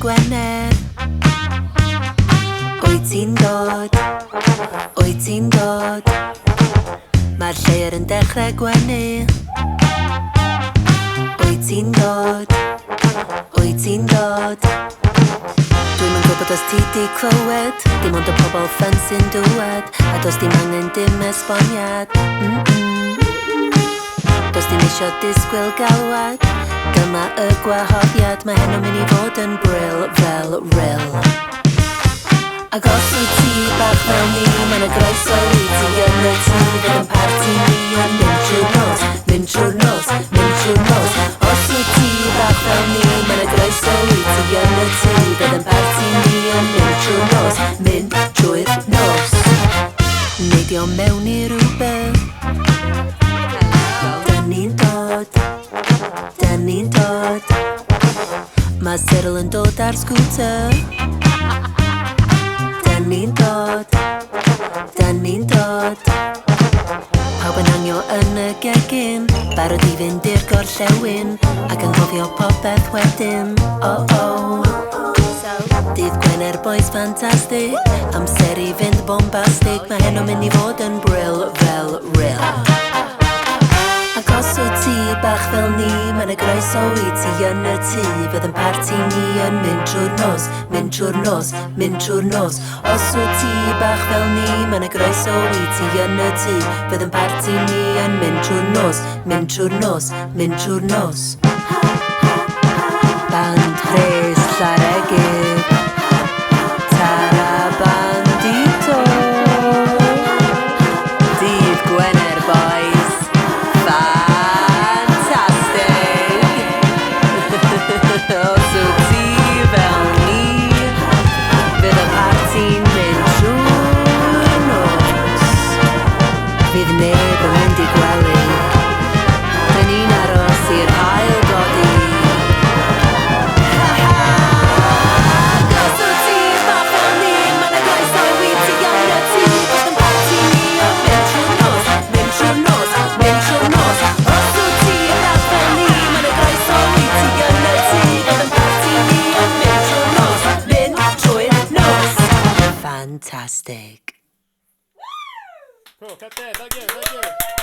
Wener. Wyt ti'n dod, wyt ti'n dod, mae'r lle'r yn dechrau gwenu. Wyt ti'n dod, wyt ti'n dod, dwi'm yn gwybod os ti di clywed, dim ond y pobl ffyn sy'n dŵad, a does dim angen dim esboniad. Does dim isio disgwyl galwad, dyma y gwahoddiad, mae hyn o'n mynd i fod yn bril fel ril. Ac os wyt ti bach fel ni, mae'n y groeso i ti yn y tŷ, fydd yn parti ni yn mynd trwy'r nos, mynd trwy'r nos, mynd trwy'r nos. Os wyt ti bach fel ni, mae'n y groeso i ti yn y tŷ, fydd yn parti ni yn mynd trwy'r nos, mynd trwy'r nos. Neidio mewn i rhywbeth, dyn ni'n dod, dyn ni'n dod, mae Cyril yn dod ar scooter. Dyn ni'n dod, dyn ni'n dod, pawb yn hangio yn y gegin, barod i fynd i'r gorllewin, ac yn gofio popeth wedyn. Oh oh, dydd Gwener boys ffantastig, amser i fynd bombastig, mae hyn o'n mynd i fod yn bril fel ril. Ac os wyt ti bach fel ni, mae'n y groeso i ti yn y tŷ, fydd yn parti ni yn mynd trwy'r nos, mynd trwy'r nos, mynd trwy'r nos. Os wyt ti bach fel ni, mae'n y groeso i ti yn y tŷ, fydd yn parti ni yn mynd trwy'r nos, mynd trwy'r nos, mynd trwy'r nos. Band Pres Llareggub, Tara Bandito, dydd Gwener boys, fantastic. Os wyt ti fel ni, fydd y parti'n mynd trwy'r nos, fydd neb yn mynd i gwely, dyn ni'n aros i'r haul godi. Fantastic. Cool, cut that. Thank you.